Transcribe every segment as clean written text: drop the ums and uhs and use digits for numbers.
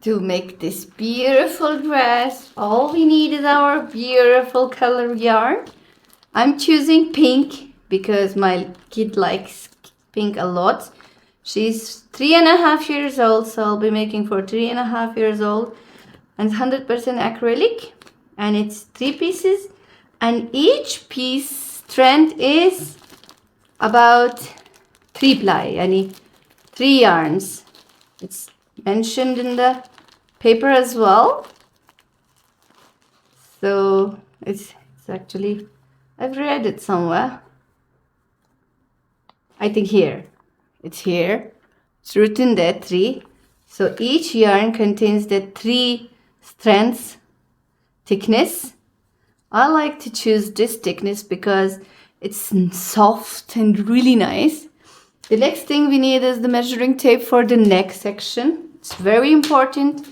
to make this beautiful dress. All we need is our beautiful color yarn. I'm choosing pink because my kid likes pink a lot. She's 3.5 years old, so I'll be making for 3.5 years old, and 100% acrylic, and it's 3 pieces, and each piece strand is about 3 ply, yani 3 yarns. It's mentioned in the paper as well. So it's actually, I've read it somewhere. I think here. It's here. It's written there 3. So each yarn contains the 3 strands thickness. I like to choose this thickness because it's soft and really nice. The next thing we need is the measuring tape for the neck section. It's very important.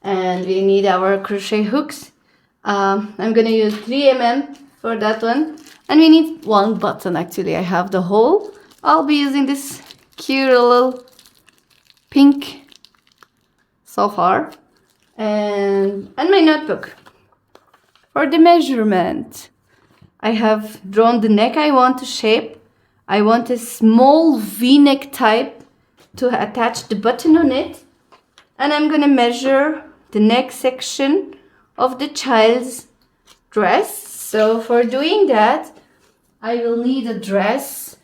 And we need our crochet hooks. I'm gonna use 3 mm for that one. And we need 1 button actually. I have the hole. I'll be using this cute little pink so far. And my notebook. For the measurement, I have drawn the neck I want to shape. I want a small V-neck type to attach the button on it. And I'm gonna measure the neck section of the child's dress. So for doing that, I will need a dress.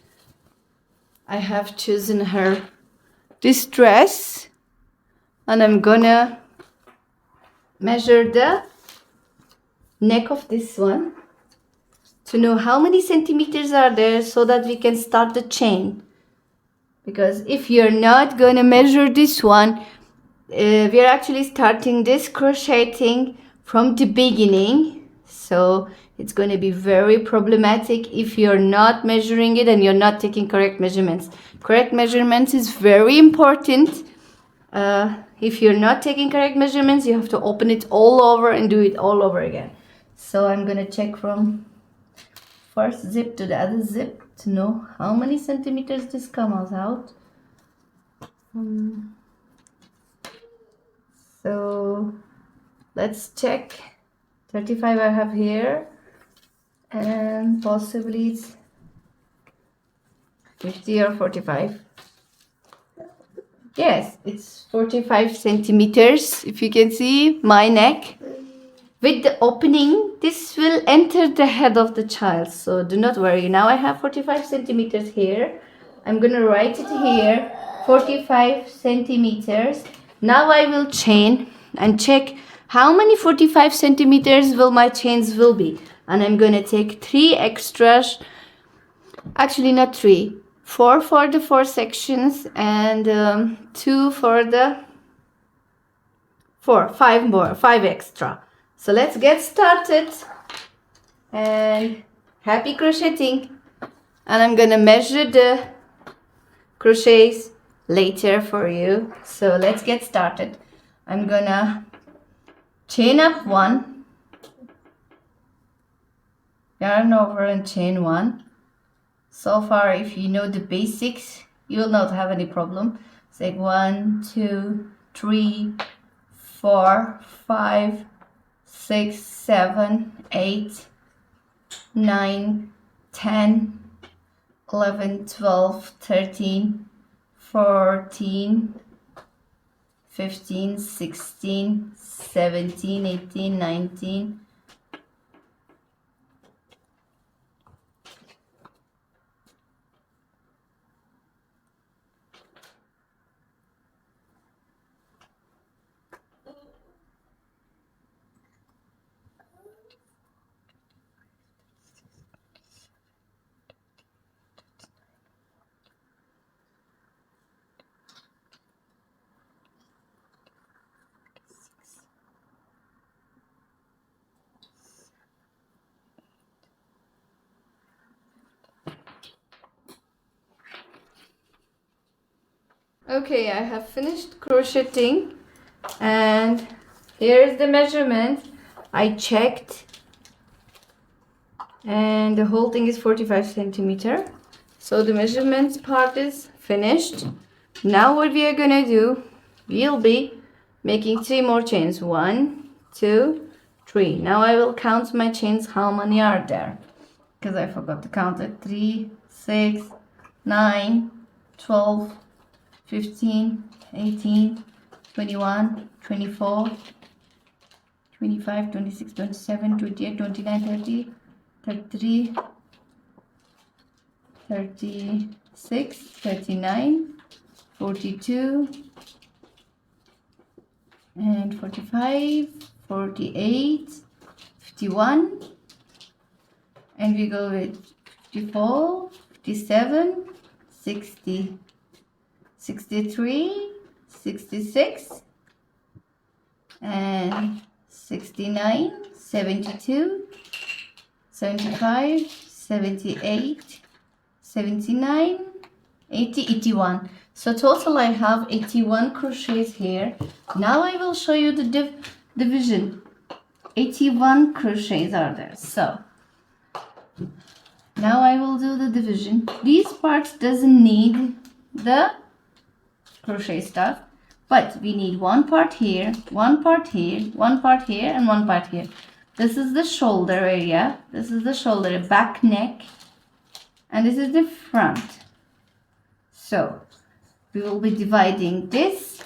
I have chosen her this dress, and I'm gonna measure the neck of this one to know how many centimeters are there so that we can start the chain. Because if you're not gonna measure this one, we're actually starting this crocheting from the beginning, so it's going to be very problematic if you're not measuring it and you're not taking correct measurements. Correct measurements is very important. If you're not taking correct measurements, you have to open it all over and do it all over again. So I'm going to check from first zip to the other zip to know how many centimeters this comes out. So let's check. 35 I have here, and possibly it's 50 or 45. Yes, it's 45 centimeters. If you can see my neck with the opening, this will enter the head of the child, so do not worry. Now I have 45 centimeters here. I'm gonna write it here, 45 centimeters. Now I will chain and check how many 45 centimeters will my chains will be. And I'm gonna take 3 extras, actually not 3, 4 for the 4 sections, and 2 for the 5 extra. So let's get started, and happy crocheting. And I'm gonna measure the crochets later for you. So let's get started. I'm gonna chain up 1, yarn over and chain 1. So far, if you know the basics, you will not have any problem. It's like 1, 2, 3, 4, 5, 6, 7, 8, 9, 10, 11, 12, 13, 14, 15, 16, 17, 18, 19. Okay, I have finished crocheting, and here's the measurement. I checked, and the whole thing is 45 centimeter. So the measurements part is finished. Now what we are gonna do will be making 3 more chains. 1, 2, 3. Now I will count my chains, how many are there, because I forgot to count it. 3, 6, 9, 12, 15, 18, 21, 24, 25, 26, 27, 28, 29, 30, 33, 36, 39, 42, and 45, 48, 51, and we go with 54, 57, 60, 63, 66, and 69, 72, 75, 78, 79, 80, 81. So total I have 81 crochets here. Now I will show you the division. 81 crochets are there. So now I will do the division. These parts doesn't need the crochet stuff, but we need one part here, one part here, one part here, and one part here. This is the shoulder area. This is the shoulder, back, neck, and this is the front. So we will be dividing this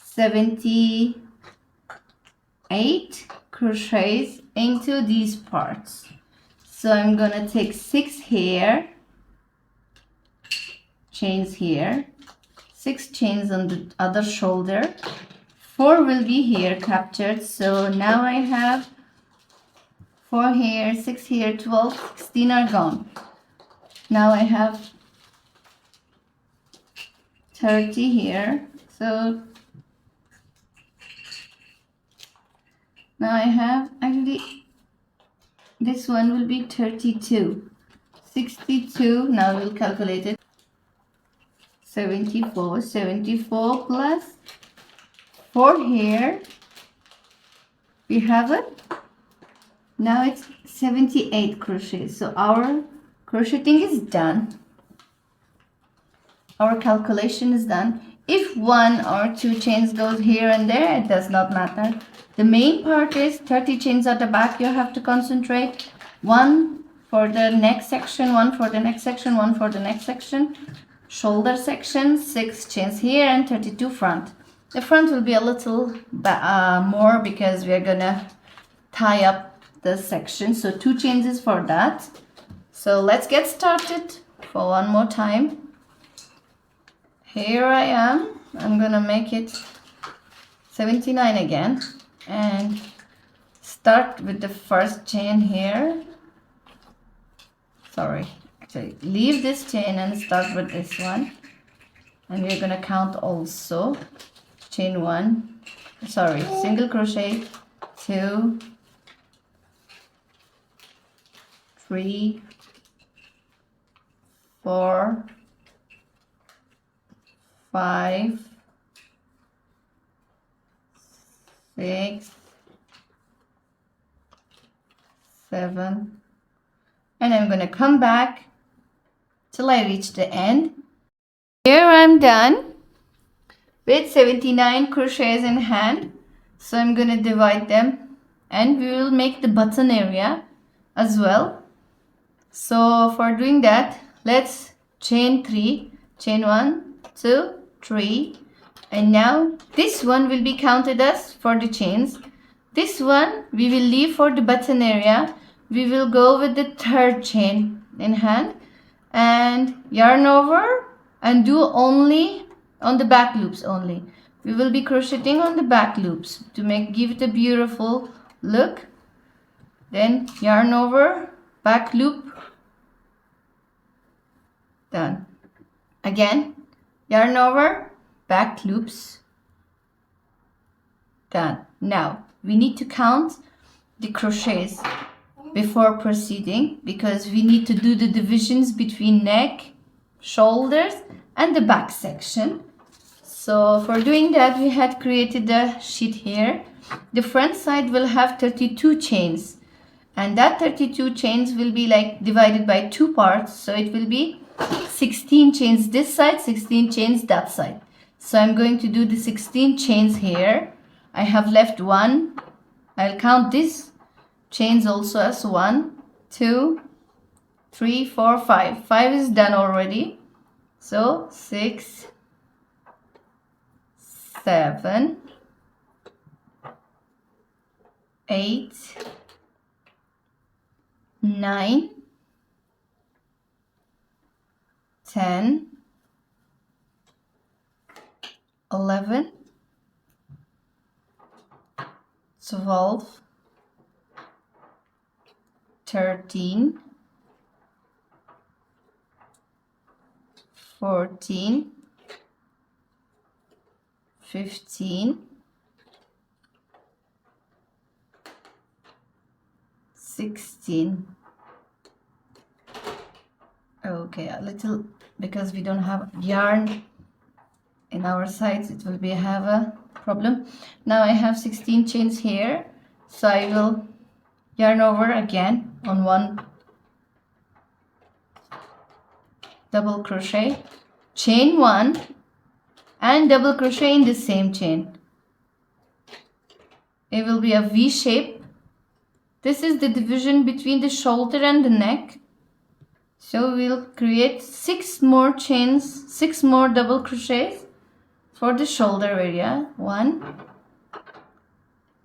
78 crochets into these parts. So I'm gonna take 6 here, chains here, 6 chains on the other shoulder, 4 will be here captured. So now I have 4 here, 6 here, 12, 16 are gone. Now I have 30 here. So now I have, actually this one will be 32, 62. Now we'll calculate it. 74, 74 plus 4 here. We have it. Now it's 78 crochets. So our crocheting is done. Our calculation is done. If 1 or 2 chains goes here and there, it does not matter. The main part is 30 chains at the back. You have to concentrate. 1 for the next section, 1 for the next section, 1 for the next section. Shoulder section, 6 chains here, and 32 front. The front will be a little more because we are gonna tie up the section. So 2 chains is for that. So let's get started for one more time. Here I am. I'm gonna make it 79 again and start with the first chain here. Sorry, actually leave this chain and start with this one, and we're gonna count also chain 1, sorry, single crochet, 2, 3, 4, 5, 6, 7, and I'm gonna come back till I reach the end. Here I'm done with 79 crochets in hand. So I'm gonna divide them and we will make the button area as well. So for doing that, let's chain 3, chain 1, 2, 3, and now this one will be counted as for the chains. This one we will leave for the button area. We will go with the third chain in hand and yarn over and do only on the back loops only. We will be crocheting on the back loops to give it a beautiful look. Then yarn over, back loop, done. Again, yarn over, back loops, done. Now we need to count the crochets before proceeding because we need to do the divisions between neck, shoulders, and the back section. So for doing that, we had created a sheet here. The front side will have 32 chains, and that 32 chains will be like divided by 2 parts. So it will be 16 chains this side, 16 chains that side. So I'm going to do the 16 chains here. I have left one. I'll count these chains also as 1, 2, 3, 4, 5. 5 is done already. So 6, 7, 8, 9, 10, 11, 12, 13, 14, 15, 16. Okay, a little, because we don't have yarn in our sides, it will have a problem. Now I have 16 chains here, so I will yarn over again on one double crochet, chain 1 and double crochet in the same chain. It will be a V shape. This is the division between the shoulder and the neck. So we'll create 6 more chains, 6 more double crochets for the shoulder area. 1,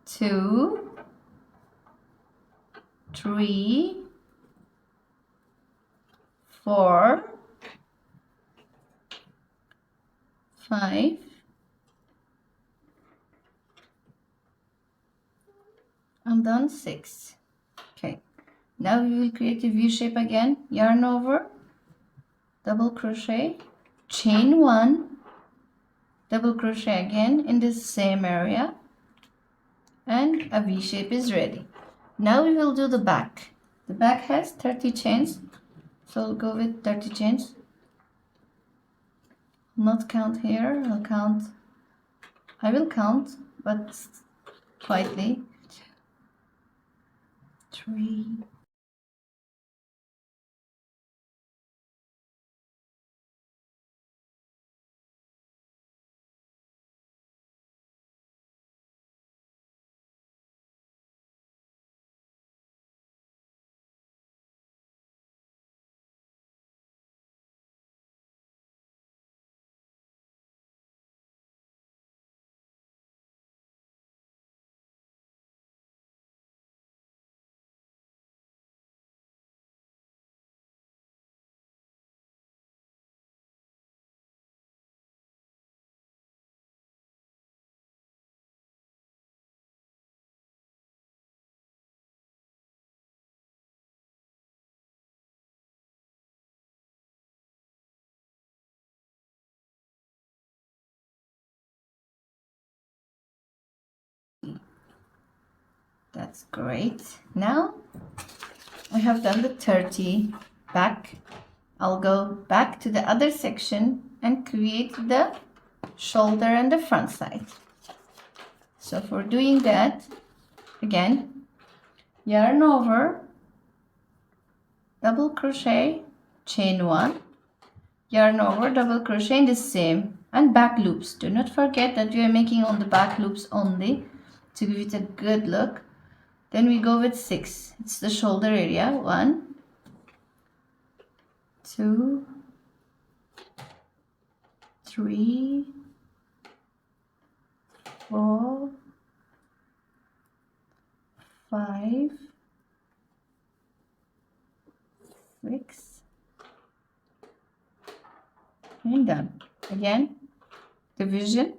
2, 3, 4, 5, and then 6. Okay, now we will create a V shape again. Yarn over, double crochet, chain 1, double crochet again in the same area, and a V shape is ready. Now we will do the back. The back has 30 chains, so I'll go with 30 chains. Not count here, I will count, but quietly. 3, 3. That's great. Now I have done the 30 back. I'll go back to the other section and create the shoulder and the front side. So for doing that, again, yarn over, double crochet, chain 1, yarn over, double crochet in the same, and back loops. Do not forget that we are making on the back loops only to give it a good look. Then we go with 6. It's the shoulder area. 1, 2, 3, 4, 5, 6, and done. Again, division,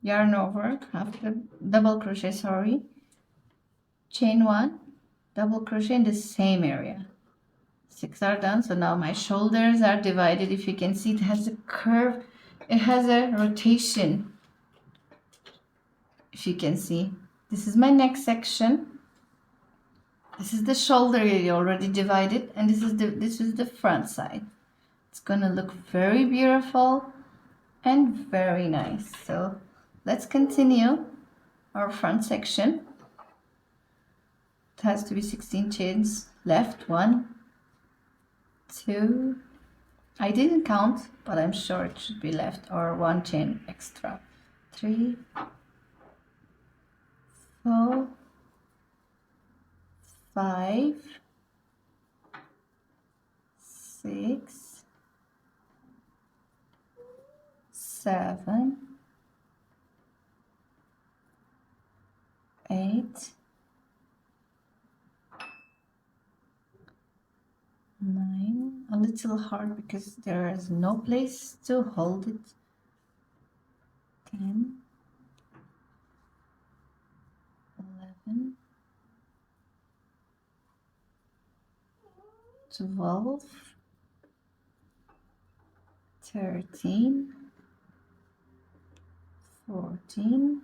yarn over, after double crochet, sorry, chain 1, double crochet in the same area. 6 are done. So now my shoulders are divided. If you can see, it has a curve, it has a rotation. If you can see, this is my neck section. This is the shoulder area already divided, and this is the front side. It's gonna look very beautiful and very nice. So let's continue our front section. It has to be 16 chains left. 1, 2, I didn't count, but I'm sure it should be left, or one chain extra. 3, 4, 5, 6, 7, 8, 9. A little hard because there is no place to hold it. 10, 11, 12, 13, 14,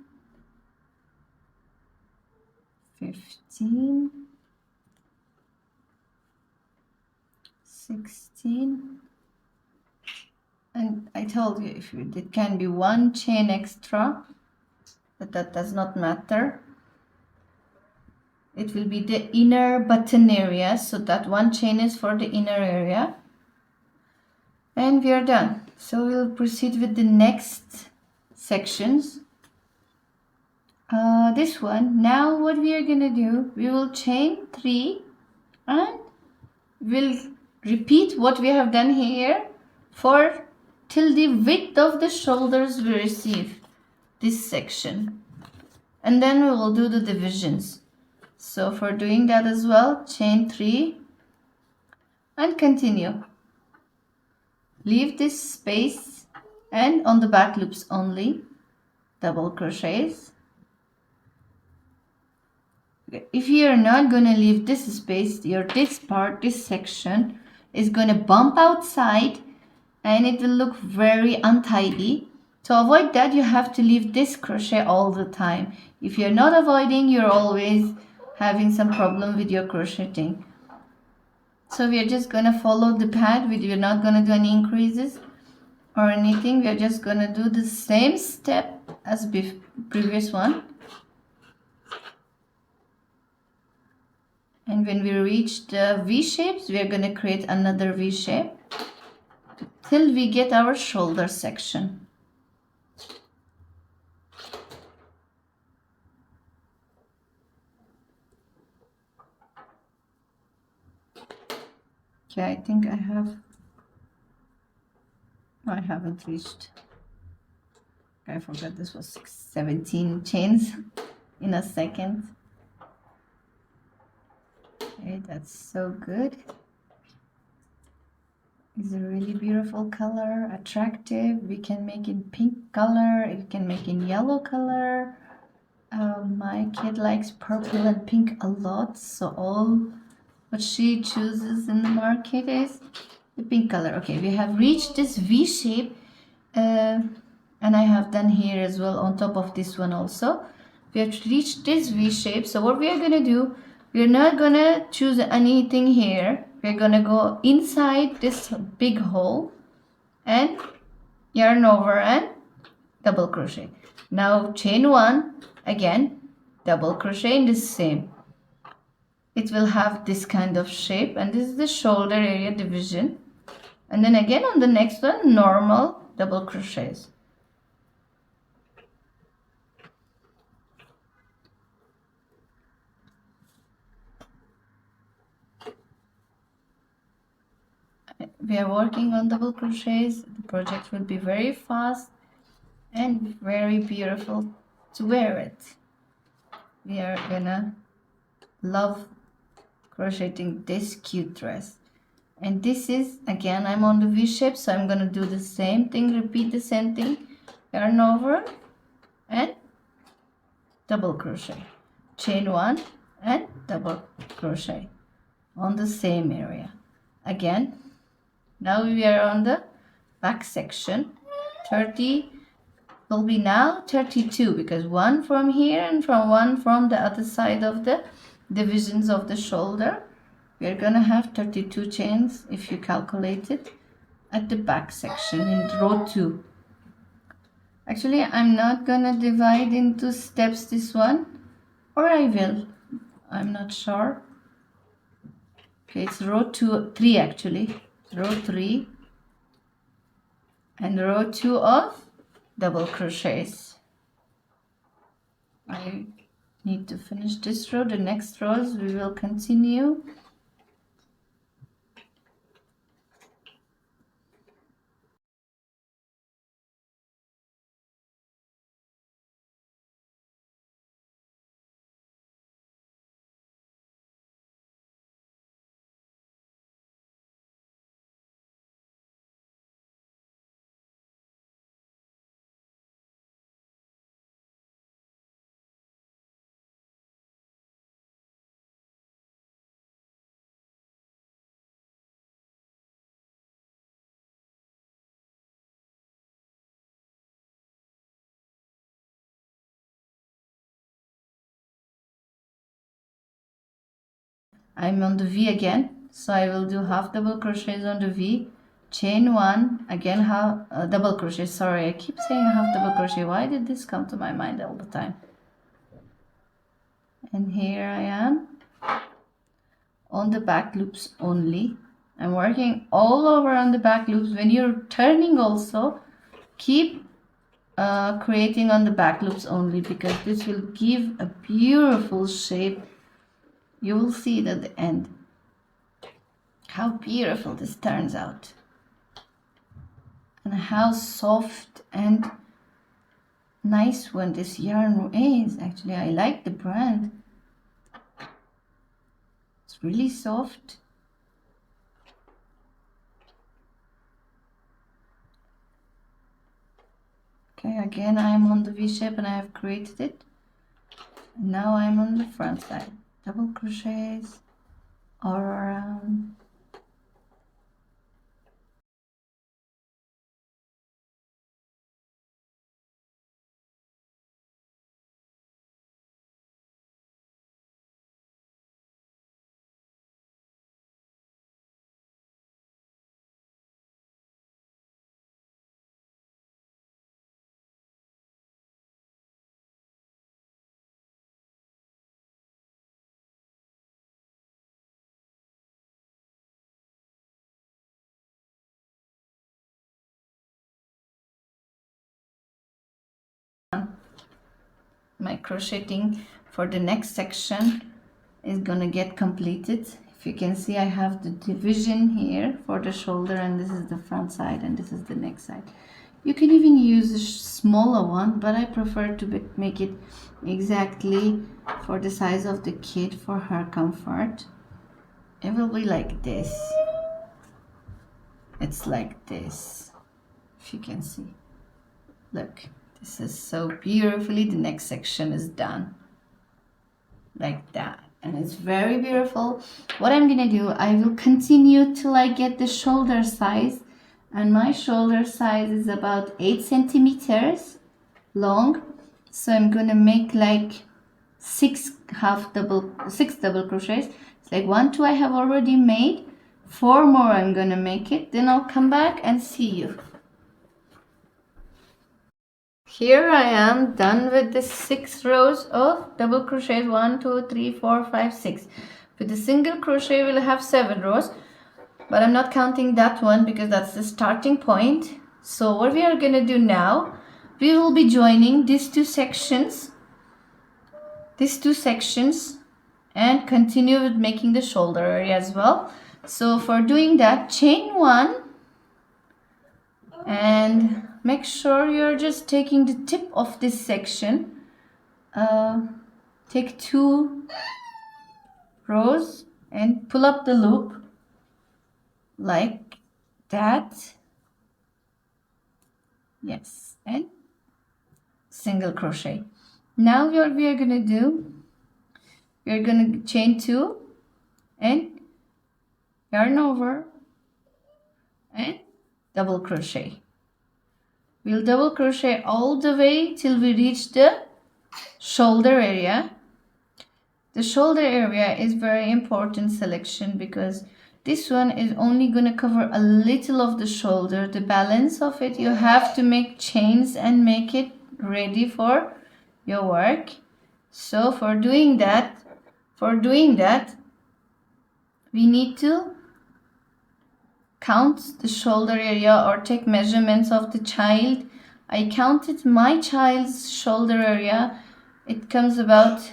15, 16, and I told you if it can be one chain extra, but that does not matter. It will be the inner button area, so that one chain is for the inner area, and we are done. So we'll proceed with the next sections. This one. Now what we are gonna do, we will chain 3 and we'll repeat what we have done here for till the width of the shoulders we receive this section, and then we will do the divisions. So for doing that as well, chain 3 and continue. Leave this space, and on the back loops only double crochets. If you are not going to leave this space, this part, this section is going to bump outside and it will look very untidy. To avoid that, you have to leave this crochet all the time. If you're not avoiding, you're always having some problem with your crocheting. So we are just going to follow the pad. We're not going to do any increases or anything. We are just going to do the same step as previous one. And when we reach the V shapes, we are going to create another V shape till we get our shoulder section. Okay, I think I haven't reached. I forgot this was 17 chains in a second. Okay, that's so good. It's a really beautiful color, attractive. We can make in pink color, you can make in yellow color. My kid likes purple and pink a lot, so all what she chooses in the market is the pink color. Okay, we have reached this V shape, and I have done here as well on top of this one also. We have reached this V shape. So what we are gonna do, we're not gonna choose anything here. We're gonna go inside this big hole and yarn over and double crochet. Now chain 1, again double crochet in the same. It will have this kind of shape, and this is the shoulder area division. And then again on the next one, normal double crochets. We are working on double crochets. The project will be very fast and very beautiful to wear it. We are gonna love crocheting this cute dress. And this is, again, I'm on the V shape, so I'm gonna do the same thing, repeat the same thing, yarn over and double crochet, chain 1 and double crochet on the same area. Again, now we are on the back section. 30 will be now 32, because one from here and one from the other side of the divisions of the shoulder. We are gonna have 32 chains if you calculate it at the back section in row 2. Actually, I'm not gonna divide into steps this one, or I will, I'm not sure. Okay, it's row 3 actually. Row 3, and row 2 of double crochets. I need to finish this row. The next rows we will continue. I'm on the V again, so I will do half double crochets on the V, chain 1, again half double crochet. Sorry, I keep saying half double crochet. Why did this come to my mind all the time? And here I am on the back loops only. I'm working all over on the back loops. When you're turning also, keep creating on the back loops only, because this will give a beautiful shape. You will see it at the end how beautiful this turns out, and how soft and nice one this yarn is. Actually, I like the brand. It's really soft. Okay, again I'm on the V shape and I have created it. And now I'm on the front side. Double crochets all around. My crocheting for the next section is gonna get completed. If you can see, I have the division here for the shoulder, and this is the front side and this is the neck side. You can even use a smaller one, but I prefer to make it exactly for the size of the kid for her comfort. It will be like this. It's like this, if you can see. Look, this is so beautifully. The next section is done like that, and it's very beautiful. What I'm gonna do, I will continue till I get the shoulder size, and my shoulder size is about 8 centimeters long. So I'm gonna make like six double crochets. It's like 1, 2 I have already made, 4 more I'm gonna make it, then I'll come back and see you. Here I am done with the 6 rows of double crochets. 1, 2, 3, 4, 5, 6. With the single crochet we'll have 7 rows, but I'm not counting that one because that's the starting point. So what we are going to do now, we will be joining these two sections and continue with making the shoulder area as well. So for doing that, chain 1 and make sure you're just taking the tip of this section. Take 2 rows and pull up the loop like that. Yes, and single crochet. Now what we are going to do, we are going to chain 2 and yarn over and double crochet. We'll double crochet all the way till we reach the shoulder area. The shoulder area is very important selection because this one is only going to cover a little of the shoulder. The balance of it, you have to make chains and make it ready for your work. So for doing that, we need to count the shoulder area or take measurements of the child. I counted my child's shoulder area. It comes about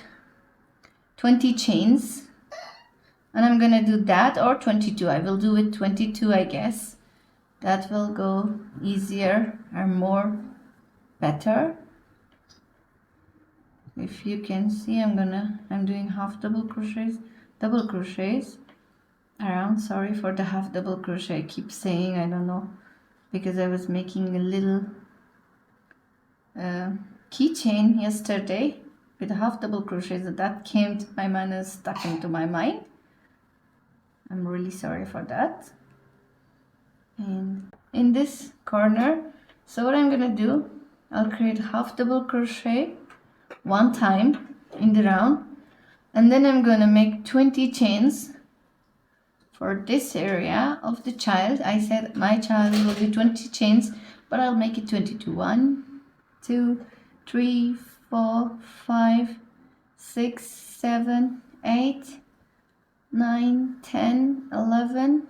20 chains, and I'm gonna do that, or 22. I will do it 22, I guess. That will go easier or more better. If you can see, I'm doing half double crochets around. Sorry for the half double crochet. I keep saying, I don't know, because I was making a little keychain yesterday with a half double crochet, so that came to my mind and stuck into my mind. I'm really sorry for that. And in this corner, so what I'm gonna do, I'll create half double crochet one time in the round, and then I'm gonna make 20 chains for this area of the child. I said my child will be 20 chains, but I'll make it 22. 1, 2, 3, 4, 5, 6, 7, 8, 9, 10, 11,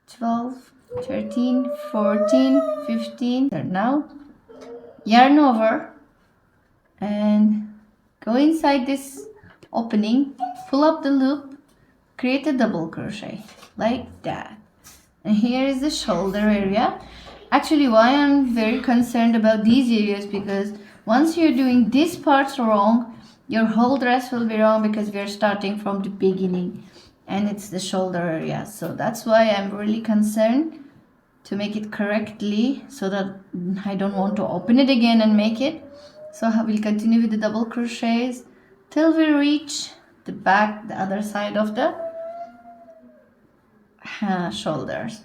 12, 13, 14, 15. Now yarn over and go inside this opening, pull up the loop, create a double crochet like that. And here is the shoulder area. Actually, why I'm very concerned about these areas, because once you're doing these parts wrong, your whole dress will be wrong, because we're starting from the beginning and it's the shoulder area. So that's why I'm really concerned to make it correctly, so that I don't want to open it again and make it. So we'll continue with the double crochets till we reach the back, the other side of the shoulders.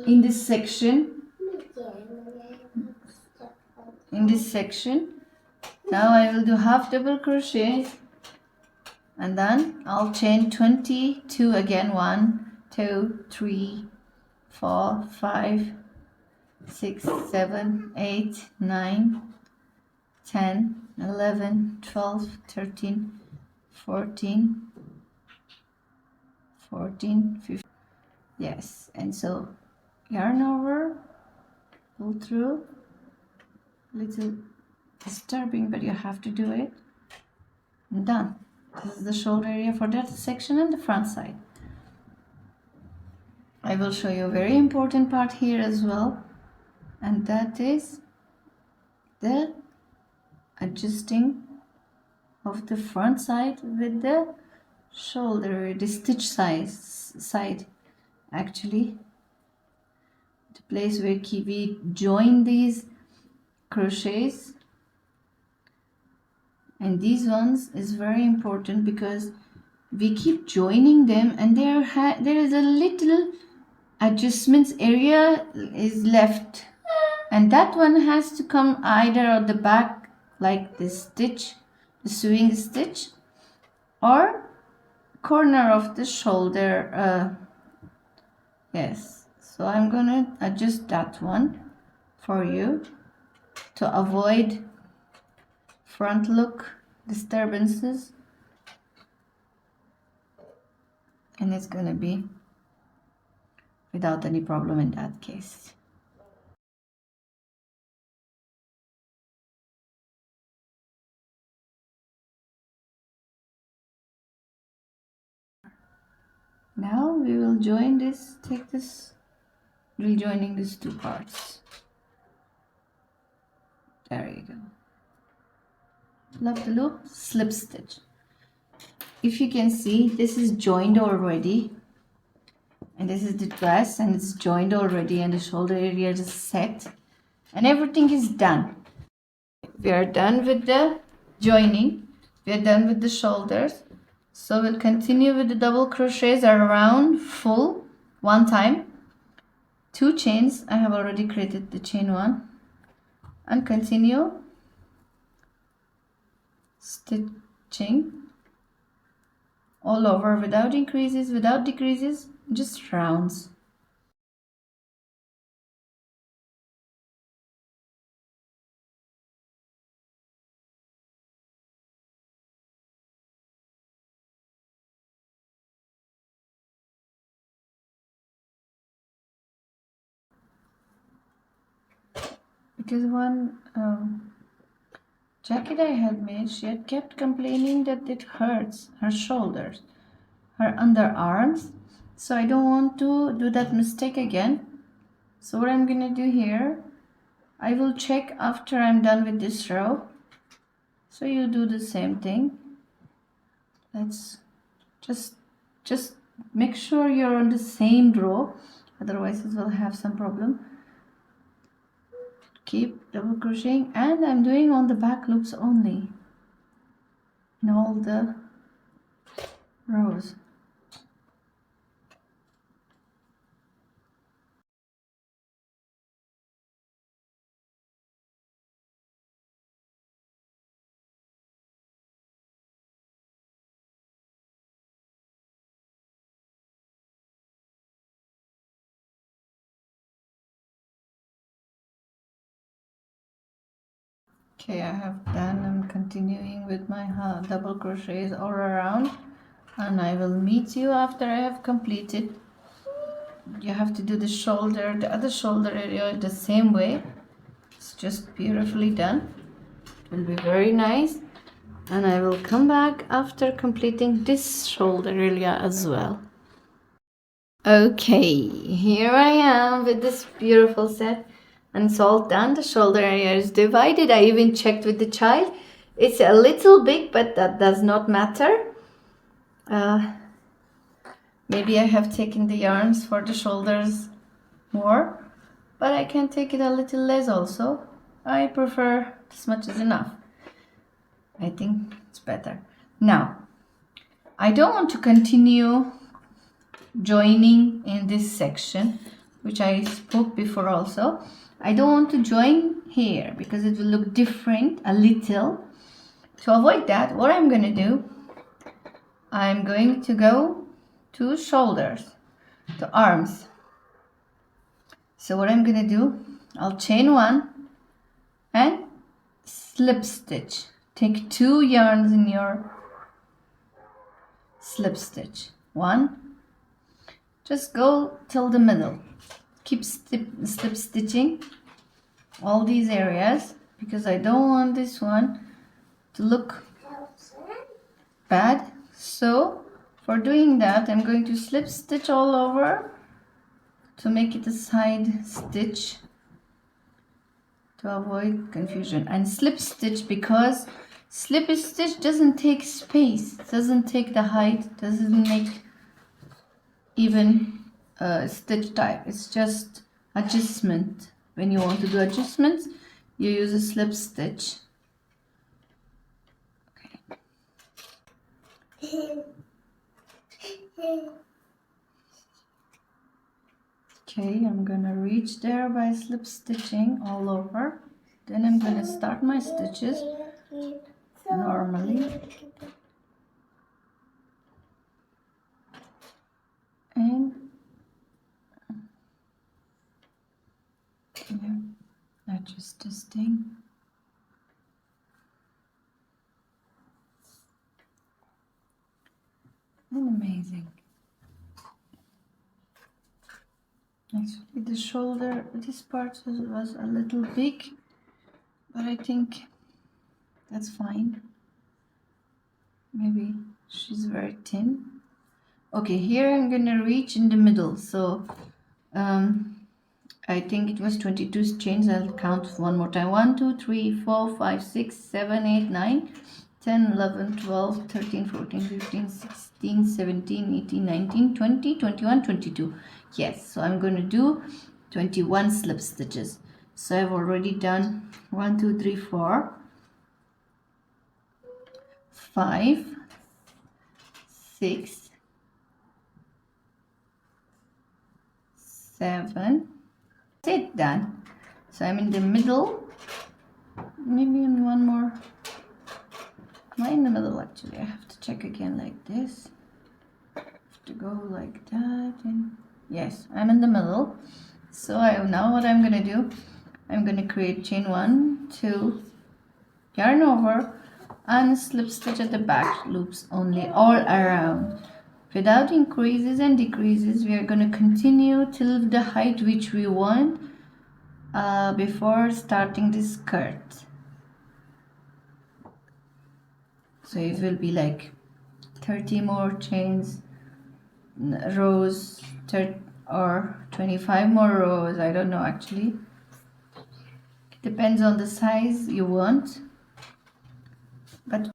In this section, now I will do half double crochet, and then I'll chain 22 again. 1, 2, 3, 4, 5, 6, 7, 8, 9, 10, 11, 12, 13, 14, 15. Yes, and so yarn over, pull through. Little disturbing, but you have to do it. And done. This is the shoulder area for that section and the front side. I will show you a very important part here as well, and that is the adjusting of the front side with the shoulder, the stitch side. Actually, the place where we join these crochets, and these ones is very important because we keep joining them, and there is a little adjustments area is left, and that one has to come either at the back, like this stitch, the sewing stitch, or corner of the shoulder. Yes, so I'm gonna adjust that one for you to avoid front look disturbances, and it's gonna be without any problem in that case. Now we will join this, rejoining these two parts. There you go. Pull up the loop, slip stitch. If you can see, this is joined already, and this is the dress, and it's joined already, and the shoulder area is set, and everything is done. We are done with the joining, we are done with the shoulders. So we'll continue with the double crochets around full one time, 2 chains. I have already created the chain 1, and continue stitching all over without increases, without decreases, just rounds. Because one jacket I had made, she had kept complaining that it hurts her shoulders, her underarms. So I don't want to do that mistake again. So what I'm gonna do here, I will check after I'm done with this row. So you do the same thing. Let's just make sure you're on the same row, otherwise it will have some problem. Keep double crocheting, and I'm doing on the back loops only in all the rows. Okay, I have done. I'm continuing with my double crochets all around, and I will meet you after I have completed. You have to do the shoulder, the other shoulder area the same way. It's just beautifully done. It will be very nice, and I will come back after completing this shoulder area as well. Okay, here I am with this beautiful set, and it's all done. The shoulder area is divided. I even checked with the child. It's a little big, but that does not matter. Maybe I have taken the yarns for the shoulders more, but I can take it a little less also. I prefer this much is enough. I think it's better. Now, I don't want to continue joining in this section, which I spoke before also. I don't want to join here because it will look different a little. To avoid that, what I'm going to do, I'm going to go to shoulders, to arms. So what I'm going to do, I'll chain one and slip stitch. Take 2 yarns in your slip stitch. 1, just go till the middle. Keep slip stitching all these areas because I don't want this one to look bad. So for doing that, I'm going to slip stitch all over to make it a side stitch to avoid confusion, and slip stitch because slip stitch doesn't take space, doesn't take the height, doesn't make even stitch type. It's just adjustment. When you want to do adjustments, you use a slip stitch. Okay, I'm gonna reach there by slip stitching all over. Then I'm gonna start my stitches normally. And yeah, adjust this thing. And amazing. Actually, the shoulder, this part was a little big, but I think that's fine. Maybe she's very thin. Okay, here I'm gonna reach in the middle. So I think it was 22 chains. I'll count one more time. 1, 2, 3, 4, 5, 6, 7, 8, 9, 10, 11, 12, 13, 14, 15, 16, 17, 18, 19, 20, 21, 22. Yes, so I'm going to do 21 slip stitches. So I've already done 1, 2, 3, 4, 5, 6, 7. That's it, done. So I'm in the middle. Maybe in one more. Am I in the middle? Actually, I have to check again like this. I have to go like that, and yes, I'm in the middle. So now what I'm gonna do, I'm gonna create chain 1, 2, yarn over, and slip stitch at the back loops only all around. Without increases and decreases, we are going to continue till the height which we want before starting this skirt. So it will be like 30 more chains, rows, or 25 more rows. I don't know actually. Depends on the size you want. But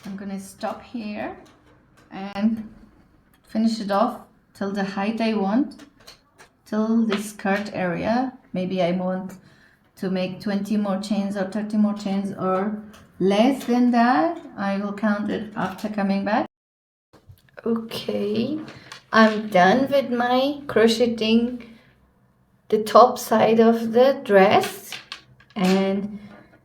I'm gonna stop here and finish it off till the height I want, till the skirt area. Maybe I want to make 20 more chains or 30 more chains or less than that. I will count it after coming back. Okay, I'm done with my crocheting the top side of the dress, and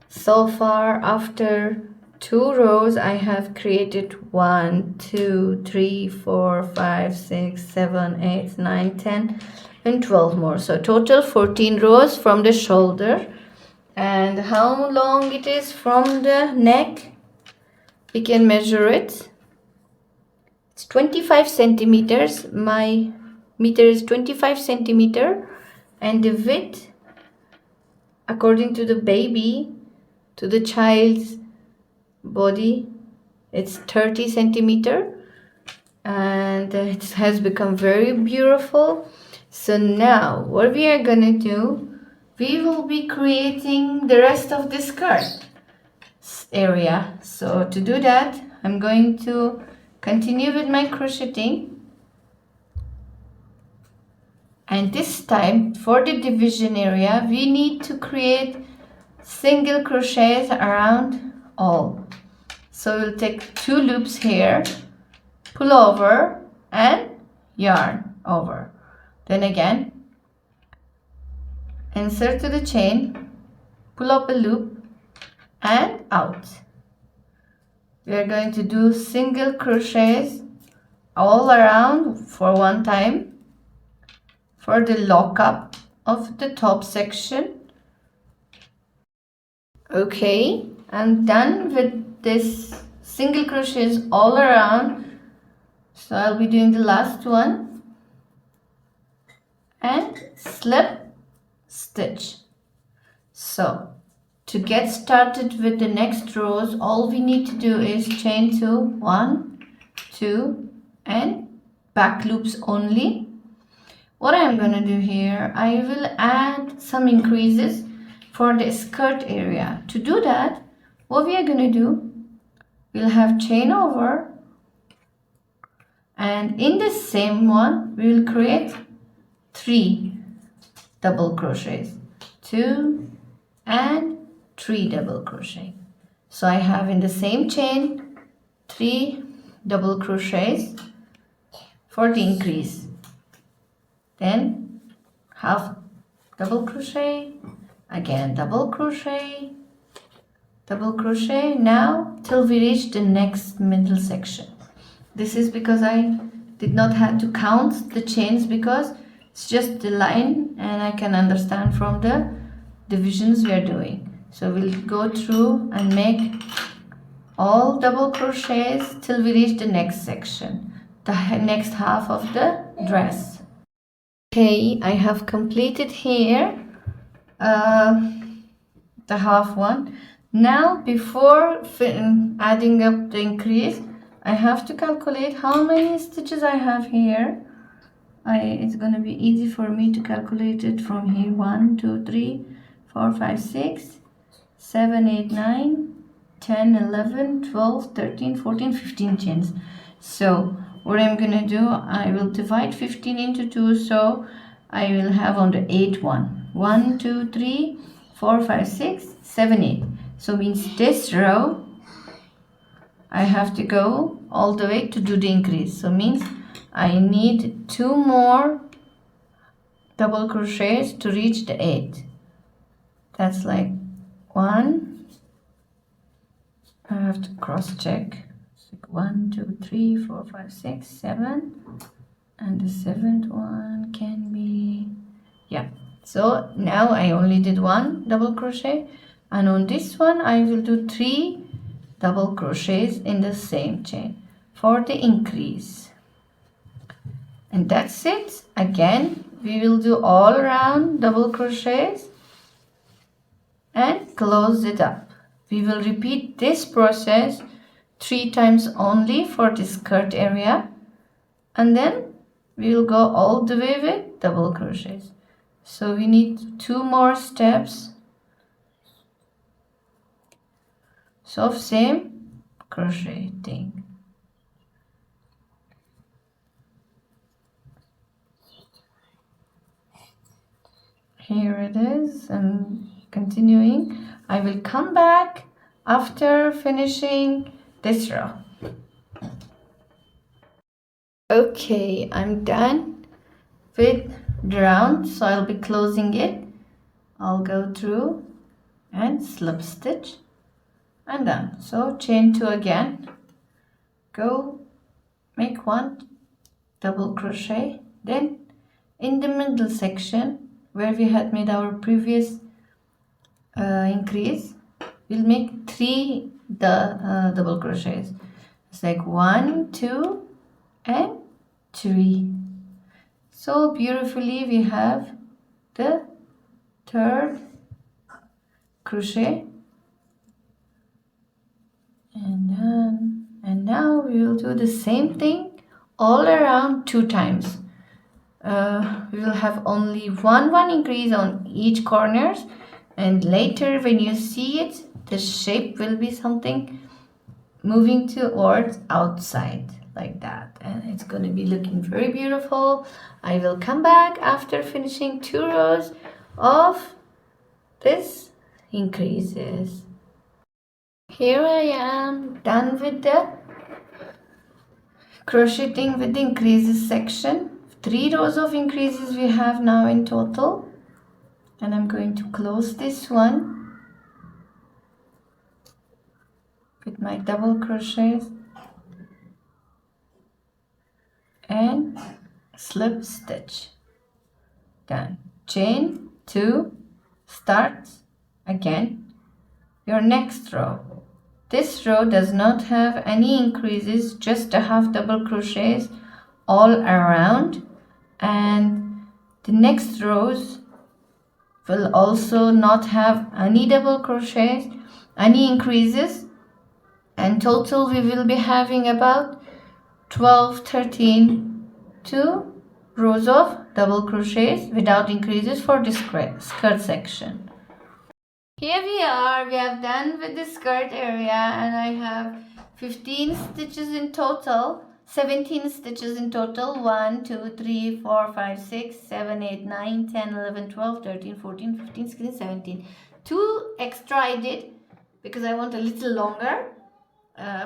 so far after 2 rows I have created 1, 2, 3, 4, 5, 6, 7, 8, 9, 10 and 12 more. So total 14 rows from the shoulder. And how long it is from the neck, we can measure it. It's 25 centimeters. My meter is 25 centimeter, and the width according to the baby, to the child's body, it's 30 centimeter, and it has become very beautiful. So now what we are gonna do, we will be creating the rest of the skirt area. So to do that, I'm going to continue with my crocheting, and this time for the division area we need to create single crochets around all. So we'll take 2 loops here, pull over and yarn over, then again insert to the chain, pull up a loop and out. We are going to do single crochets all around for one time for the lockup of the top section. Okay, I'm done with this single crochets all around, so I'll be doing the last one and slip stitch. So to get started with the next rows, all we need to do is chain 2, 1, 2 and back loops only. What I'm gonna do here, I will add some increases for the skirt area. To do that, what we are gonna do, we'll have chain over, and in the same one we will create 3 double crochets, 2 and 3 double crochet. So I have in the same chain 3 double crochets for the increase, then half double crochet, again double crochet, now till we reach the next middle section. This is because I did not have to count the chains, because it's just the line and I can understand from the divisions we are doing. So we'll go through and make all double crochets till we reach the next section, the next half of the dress. Okay, I have completed here the half one. Now before adding up the increase, I have to calculate how many stitches I have here. It's gonna be easy for me to calculate it from here. 1, 2, 3, 4, 5, 6, 7, 8, 9, 10, 11, 12, 13, 14, 15 chains. So what I'm gonna do, I will divide 15 into 2, so I will have on the 8th one. 1, 2, 3, 4, 5, 6, 7, 8. So means this row I have to go all the way to do the increase. So means I need 2 more double crochets to reach the 8. That's like 1. I have to cross check. 1, 2, 3, 4, 5, 6, 7. And the 7th one can be, yeah. So now I only did 1 double crochet, and on this one I will do 3 double crochets in the same chain for the increase. And that's it. Again, we will do all around double crochets and close it up. We will repeat this process 3 times only for the skirt area, and then we will go all the way with double crochets. So we need 2 more steps. So same crochet thing. Here it is. I'm continuing. I will come back after finishing this row. Okay, I'm done with the round, so I'll be closing it. I'll go through and slip stitch. I'm done. So chain 2 again. Go make 1 double crochet, then in the middle section where we had made our previous increase, we'll make 3 double crochets. It's like 1, 2 and 3. So beautifully we have the 3rd crochet, and now we will do the same thing all around 2 times. We will have only one increase on each corners, and later when you see it, the shape will be something moving towards outside like that, and it's going to be looking very beautiful. I will come back after finishing 2 rows of this increases. Here I am done with the crocheting with the increases section. 3 rows of increases we have now in total, and I'm going to close this one with my double crochets and slip stitch. Done. Chain 2, start again your next row. This row does not have any increases, just a half double crochets all around, and the next rows will also not have any double crochets, any increases, and total we will be having about 12, 13 2 rows of double crochets without increases for the skirt section. Here we are, we have done with the skirt area, and I have 15 stitches in total, 17 stitches in total. 1, 2, 3, 4, 5, 6, 7, 8, 9, 10, 11, 12, 13, 14, 15, 16, 17. 2 extra I did because I want a little longer.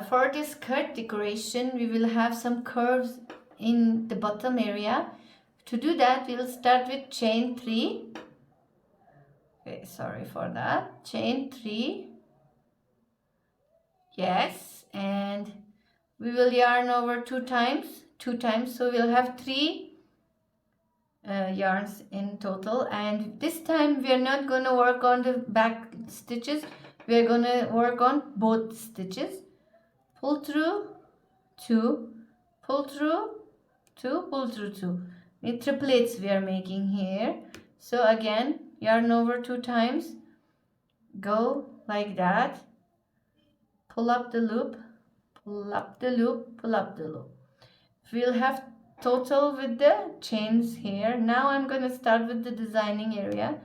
For the skirt decoration, we will have some curves in the bottom area. To do that, we will start with chain 3. Okay, sorry for that. Chain 3. Yes, and we will yarn over 2 times. So we'll have 3 yarns in total, and this time we are not going to work on the back stitches. We are going to work on both stitches. Pull through 2, pull through 2, pull through 2. The triplets we are making here. So again, yarn over 2 times, go like that, pull up the loop, pull up the loop, pull up the loop. We'll have total with the chains here. Now I'm going to start with the designing area.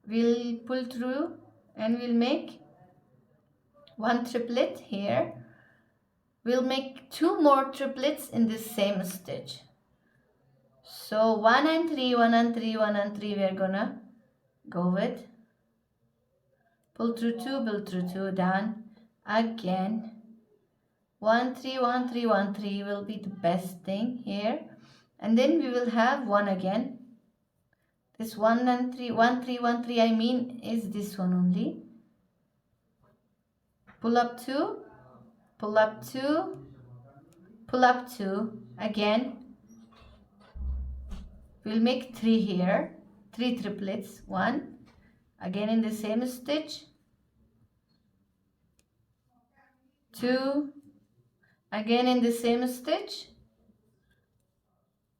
We'll pull through and we'll make 1 triplet here. We'll make 2 more triplets in the same stitch. So 1 and 3, 1 and 3, 1 and 3 we're gonna go with. Pull through 2, pull through 2, done. Again 1 3 1 3 1 3 will be the best thing here, and then we will have 1 again. This 1 and 3 1 3 1 3 I mean is this one only. Pull up 2, pull up 2, pull up 2 again. We'll make 3 here, 3 triplets. 1 again in the same stitch, 2 again in the same stitch,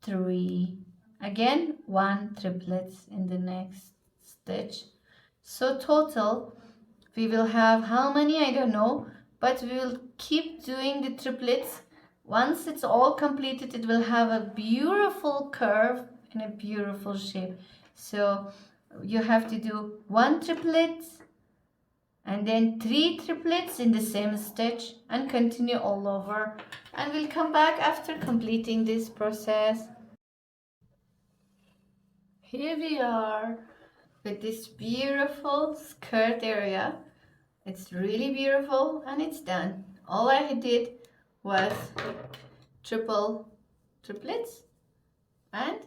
3 again, 1 triplets in the next stitch. So total we will have how many, I don't know, but we will keep doing the triplets. Once it's all completed, it will have a beautiful curve and a beautiful shape. So you have to do 1 triplet and then 3 triplets in the same stitch and continue all over, and we'll come back after completing this process. Here we are with this beautiful skirt area. It's really beautiful and it's done. All I did was triplets and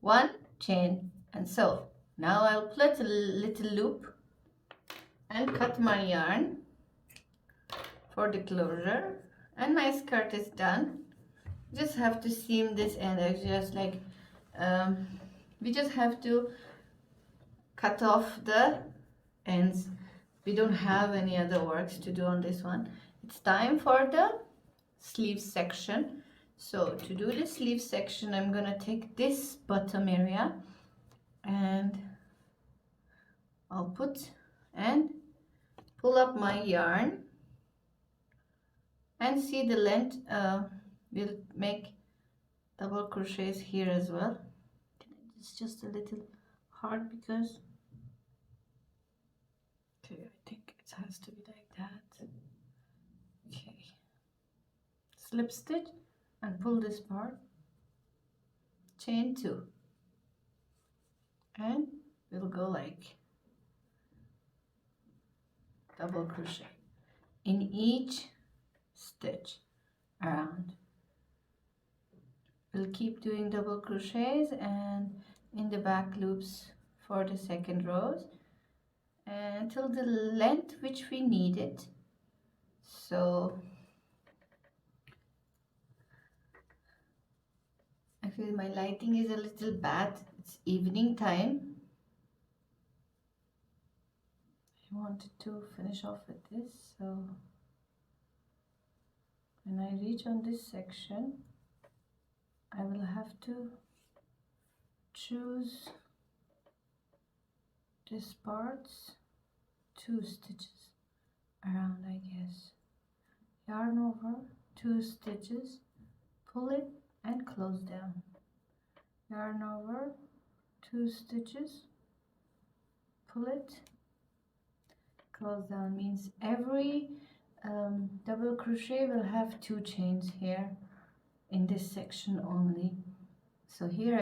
1 chain, and so now I'll put a little loop and cut my yarn for the closure, and my skirt is done. Just have to seam this end. I just like we just have to cut off the ends. We don't have any other works to do on this one. It's time for the sleeve section. So to do the sleeve section, I'm gonna take this bottom area and I'll put and pull up my yarn and see the length. We'll make double crochets here as well. It's just a little hard because okay, I think it has to be like that. Okay, slip stitch and pull this part, chain 2, and we'll go like double crochet in each stitch around. We'll keep doing double crochets and in the back loops for the second rows until the length which we need it. So actually my lighting is a little bad. It's evening time. I wanted to finish off with this, so when I reach on this section I will have to choose this part's 2 stitches around, I guess. Yarn over, 2 stitches, pull it and close down. Yarn over, 2 stitches, pull it, close down. Means every double crochet will have 2 chains here in this section only. So here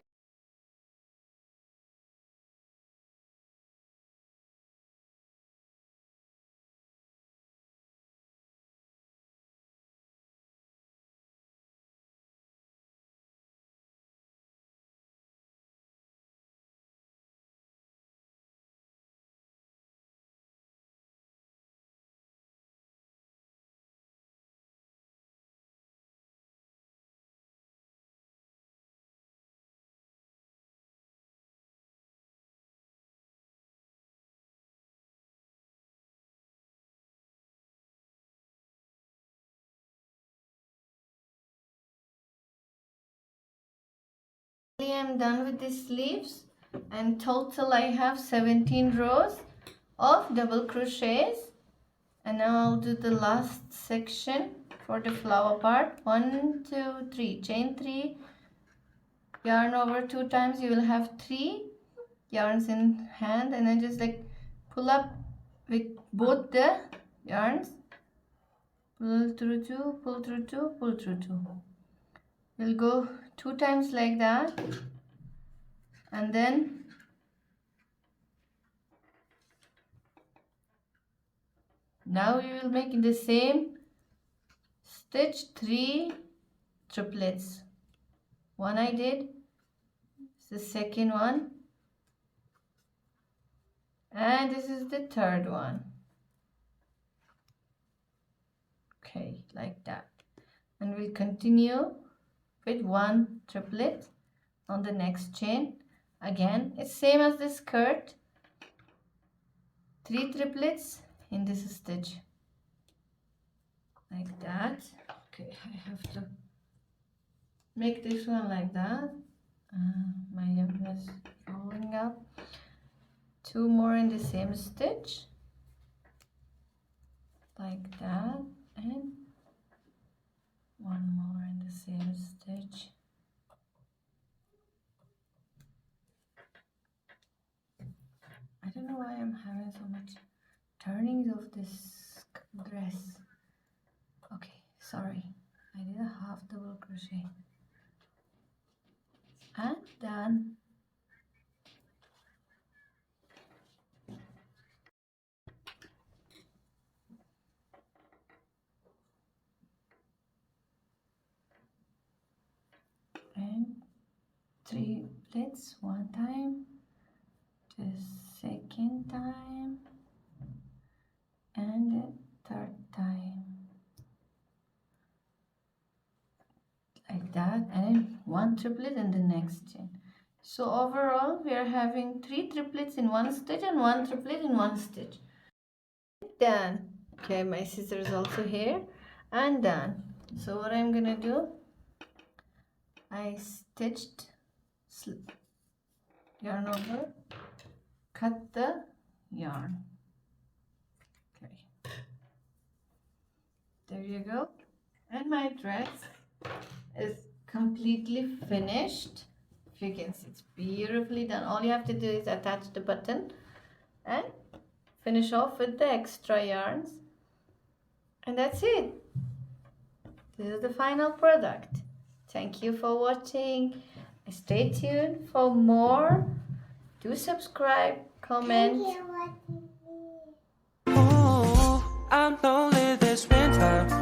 I am done with the sleeves, and total I have 17 rows of double crochets, and now I'll do the last section for the flower part. 1 2 3 chain 3, yarn over 2 times. You will have 3 yarns in hand, and then just like pull up with both the yarns, pull through 2, pull through 2, pull through 2. We'll go 2 times like that, and then now we will make the same stitch 3 triplets. One I did, the second one, and this is the third one. Okay, like that. And we'll continue with 1 triplet on the next chain. Again, it's same as the skirt. 3 triplets in this stitch. Like that. Okay, I have to make this one like that. My yarn is rolling up. 2 more in the same stitch. Like that. And 1 more in the same stitch. I don't know why I'm having so much turnings of this dress. Okay, sorry. I did a half double crochet. And done. And 3 pleats one time, the second time, and the third time. Like that, and 1 triplet in the next chain. So overall we are having 3 triplets in 1 stitch and 1 triplet in 1 stitch. Done. Okay, my scissors also here, and done. So what I'm gonna do, I stitched yarn over, cut the yarn. Okay, there you go, and my dress is completely finished. If you can see, it's beautifully done. All you have to do is attach the button and finish off with the extra yarns, and that's it. This is the final product. Thank you for watching. Stay tuned for more. Do subscribe, comment. Oh, I'm lonely this winter.